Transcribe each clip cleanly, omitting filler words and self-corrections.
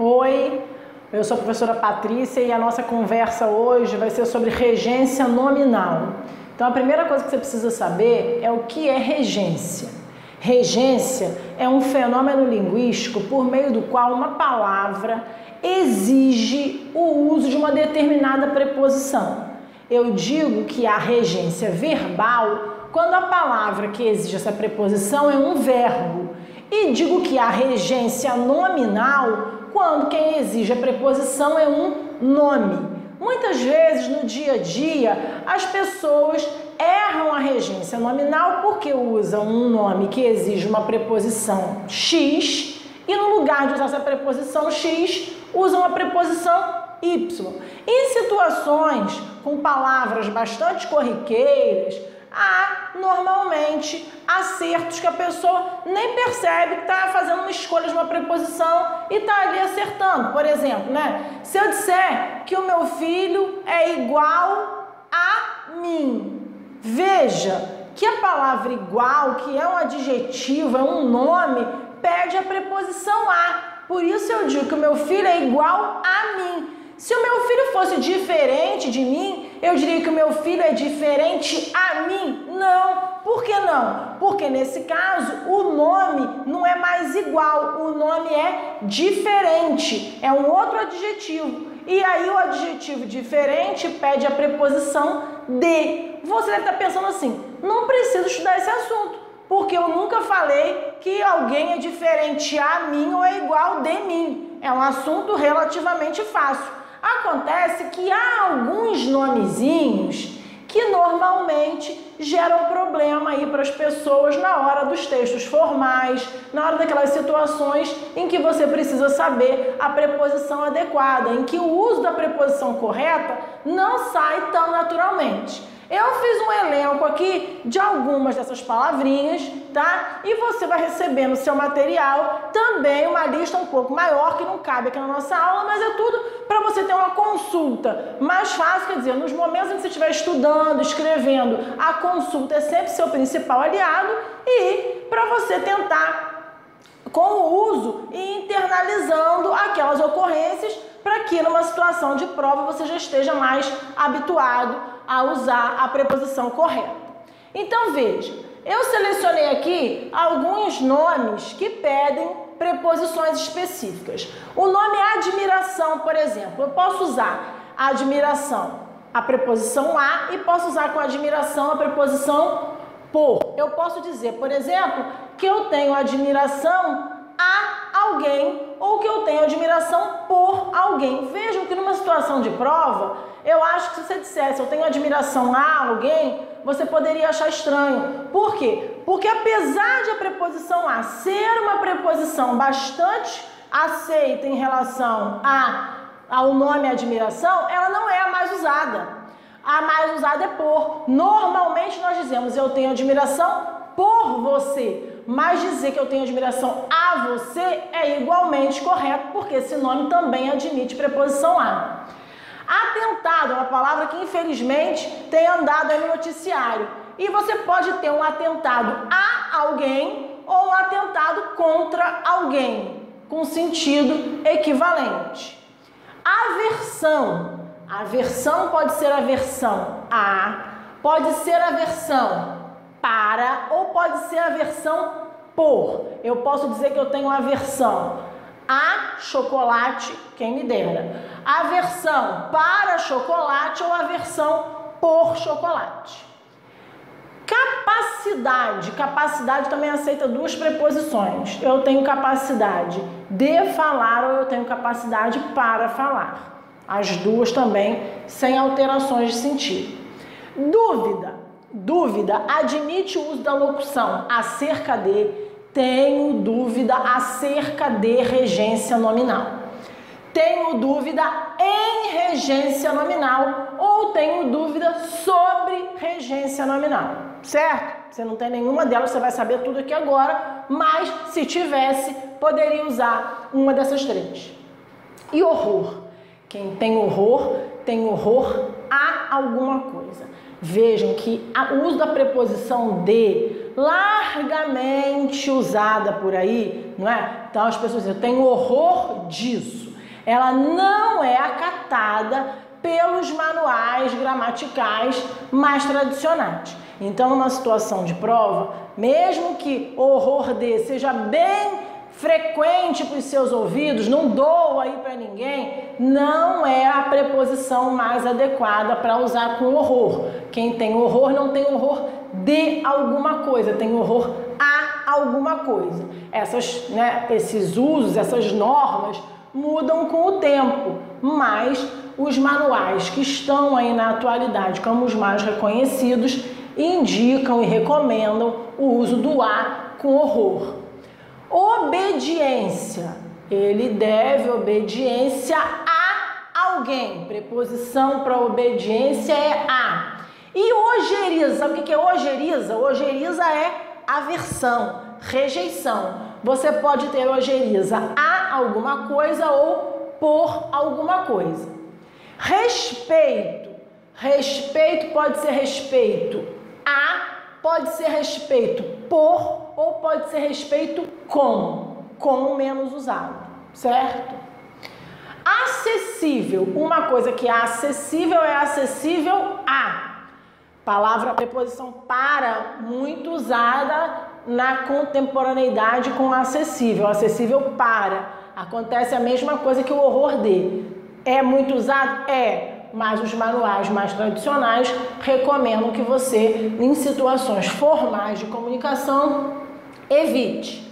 Oi, eu sou a professora Patrícia e a nossa conversa hoje vai ser sobre regência nominal. Então a primeira coisa que você precisa saber é o que é regência. Regência é um fenômeno linguístico por meio do qual uma palavra exige o uso de uma determinada preposição. Eu digo que a regência verbal quando a palavra que exige essa preposição é um verbo, e digo que a regência nominal quando quem exige a preposição é um nome. Muitas vezes no dia a dia as pessoas erram a regência nominal porque usam um nome que exige uma preposição X e no lugar de usar essa preposição X, usam a preposição Y. Em situações com palavras bastante corriqueiras, há normalmente acertos que a pessoa nem percebe que está fazendo uma escolha de uma preposição e está ali acertando. Por exemplo, se eu disser que o meu filho é igual a mim, veja que a palavra igual, que é um adjetivo, é um nome, pede a preposição a. Por isso eu digo que o meu filho é igual a mim. Se o meu filho fosse diferente de mim, eu diria que o meu filho é diferente a mim. Não. Por que não? Porque nesse caso o nome não é mais igual, o nome é diferente, é um outro adjetivo. E aí o adjetivo diferente pede a preposição de. Você deve estar pensando assim, não preciso estudar esse assunto, porque eu nunca falei que alguém é diferente a mim ou é igual de mim. É um assunto relativamente fácil. Acontece que há alguns nomezinhos que normalmente geram problema aí para as pessoas na hora dos textos formais, na hora daquelas situações em que você precisa saber a preposição adequada, em que o uso da preposição correta não sai tão naturalmente. Eu fiz um elenco aqui de algumas dessas palavrinhas, tá? E você vai receber no seu material também uma lista um pouco maior, que não cabe aqui na nossa aula, mas é tudo para você ter uma consulta mais fácil, quer dizer, nos momentos em que você estiver estudando, escrevendo, a consulta é sempre seu principal aliado e para você tentar, com o uso, ir internalizando aquelas ocorrências para que numa situação de prova você já esteja mais habituado a usar a preposição correta. Então veja, eu selecionei aqui alguns nomes que pedem preposições específicas. O nome admiração, por exemplo, eu posso usar a admiração, a preposição a, e posso usar com admiração a preposição por. Eu posso dizer, por exemplo, que eu tenho admiração a alguém ou que eu tenho admiração por alguém. Vejam que numa situação de prova, eu acho que se você dissesse eu tenho admiração a alguém, você poderia achar estranho. Por quê? Porque apesar de a preposição a ser uma preposição bastante aceita em relação ao nome admiração, ela não é a mais usada. A mais usada é por. Normalmente nós dizemos eu tenho admiração por você, mas dizer que eu tenho admiração a você é igualmente correto, porque esse nome também admite preposição a. Atentado é uma palavra que infelizmente tem andado aí no noticiário. E você pode ter um atentado a alguém ou um atentado contra alguém, com sentido equivalente. Aversão. Aversão pode ser aversão a, pode ser aversão para ou pode ser aversão por. Eu posso dizer que eu tenho aversão a chocolate, quem me dera. Aversão para chocolate ou aversão por chocolate. Capacidade. Capacidade também aceita duas preposições. Eu tenho capacidade de falar ou eu tenho capacidade para falar. As duas também sem alterações de sentido. Dúvida. Dúvida admite o uso da locução acerca de, tenho dúvida acerca de regência nominal. Tenho dúvida em regência nominal ou tenho dúvida sobre regência nominal, certo? Você não tem nenhuma delas, você vai saber tudo aqui agora, mas se tivesse, poderia usar uma dessas três. E horror. Quem tem horror a alguma coisa. Vejam que o uso da preposição de, largamente usada por aí, não é? Então as pessoas dizem, eu tenho horror disso. ela não é acatada pelos manuais gramaticais mais tradicionais. Então, numa situação de prova, mesmo que o horror de seja bem frequente para os seus ouvidos, não doa aí para ninguém, não é a preposição mais adequada para usar com horror. Quem tem horror não tem horror de alguma coisa, tem horror a alguma coisa. Esses usos, essas normas mudam com o tempo, mas os manuais que estão aí na atualidade, como os mais reconhecidos, indicam e recomendam o uso do a com horror. Obediência, ele deve obediência a alguém. Preposição para obediência é a. E ojeriza, sabe o que é ojeriza? Ojeriza é aversão, rejeição. Você pode ter ojeriza a alguma coisa ou por alguma coisa. Respeito. Respeito pode ser respeito a, pode ser respeito por ou pode ser respeito com menos usado, certo? Acessível. Uma coisa que é acessível a. Palavra, preposição para, muito usada na contemporaneidade com acessível. Acessível para. Acontece a mesma coisa que o horror de. É muito usado? É. Mas os manuais mais tradicionais recomendam que você, em situações formais de comunicação, evite.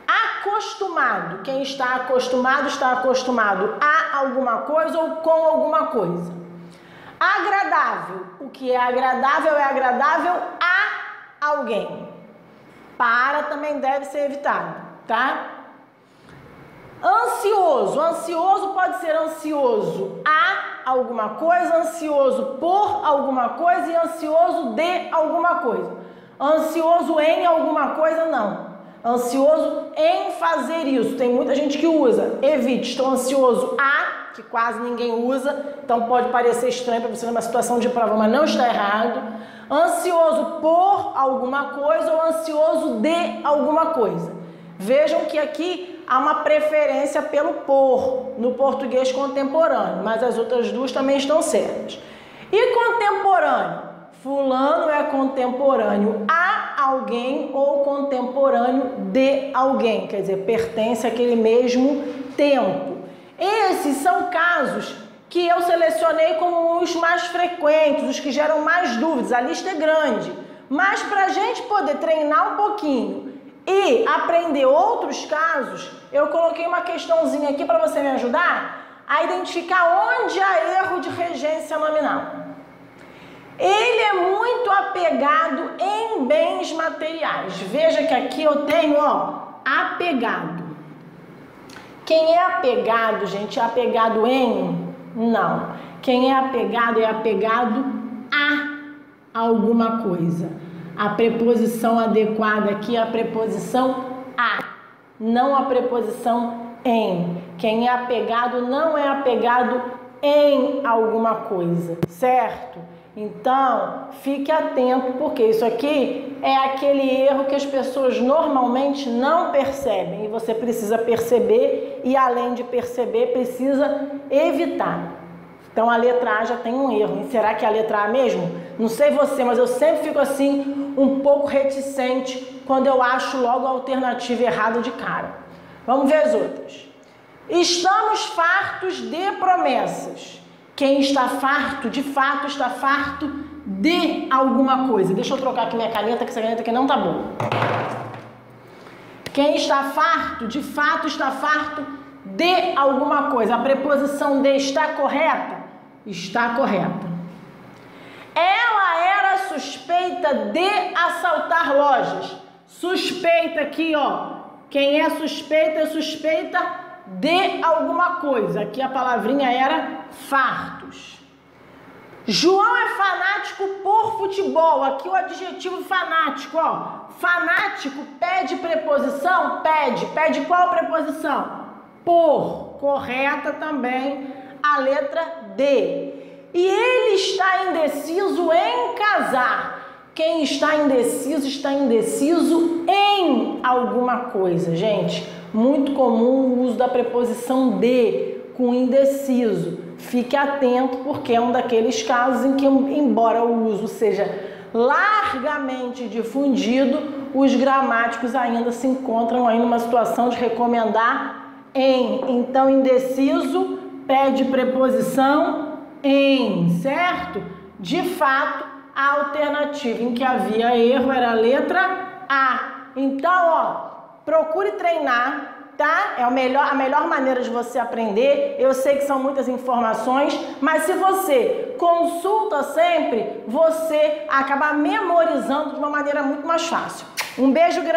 Acostumado. Quem está acostumado a alguma coisa ou com alguma coisa. Agradável. O que é agradável a alguém. Para também deve ser evitado, tá? Ansioso. Ansioso pode ser ansioso a alguma coisa, ansioso por alguma coisa e ansioso de alguma coisa. Ansioso em alguma coisa, não. Ansioso em fazer isso. Tem muita gente que usa. Evite. Estou ansioso a, que quase ninguém usa, então pode parecer estranho para você numa situação de prova, mas não está errado. Ansioso por alguma coisa ou ansioso de alguma coisa. Vejam que aqui há uma preferência pelo por no português contemporâneo, mas as outras duas também estão certas. E contemporâneo? Fulano é contemporâneo a alguém ou contemporâneo de alguém, quer dizer, pertence àquele mesmo tempo. Esses são casos que eu selecionei como os mais frequentes, os que geram mais dúvidas. A lista é grande, mas para a gente poder treinar um pouquinho e aprender outros casos, eu coloquei uma questãozinha aqui para você me ajudar a identificar onde há erro de regência nominal. Ele é muito apegado em bens materiais. Veja que aqui eu tenho, apegado. Quem é apegado, gente, é apegado em? Não. Quem é apegado a alguma coisa. A preposição adequada aqui é a preposição a, não a preposição em. Quem é apegado não é apegado em alguma coisa, certo? Então, fique atento, porque isso aqui é aquele erro que as pessoas normalmente não percebem e você precisa perceber e, além de perceber, precisa evitar. Então, a letra A já tem um erro. E será que é a letra A mesmo? Não sei você, mas eu sempre fico assim, um pouco reticente quando eu acho logo a alternativa errada de cara. Vamos ver as outras. Estamos fartos de promessas. Quem está farto, de fato, está farto de alguma coisa. Deixa eu trocar aqui minha caneta, que essa caneta aqui não tá boa. Quem está farto, de fato, está farto de alguma coisa. A preposição de está correta? Está correta. Ela era suspeita de assaltar lojas. Suspeita aqui, Quem é suspeita de alguma coisa. Aqui a palavrinha era fartos. João é fanático por futebol. Aqui o adjetivo fanático, Fanático pede preposição? Pede qual preposição? Por. Correta também a letra D. E ele está indeciso em casar. Quem está indeciso em alguma coisa, gente. Muito comum o uso da preposição de com indeciso. Fique atento, porque é um daqueles casos em que, embora o uso seja largamente difundido, os gramáticos ainda se encontram aí numa situação de recomendar em. Então, indeciso pede preposição em, certo? De fato, a alternativa em que havia erro era a letra A. Então, ó, procure treinar, tá? É a melhor maneira de você aprender. Eu sei que são muitas informações, mas se você consulta sempre, você acaba memorizando de uma maneira muito mais fácil. Um beijo grande!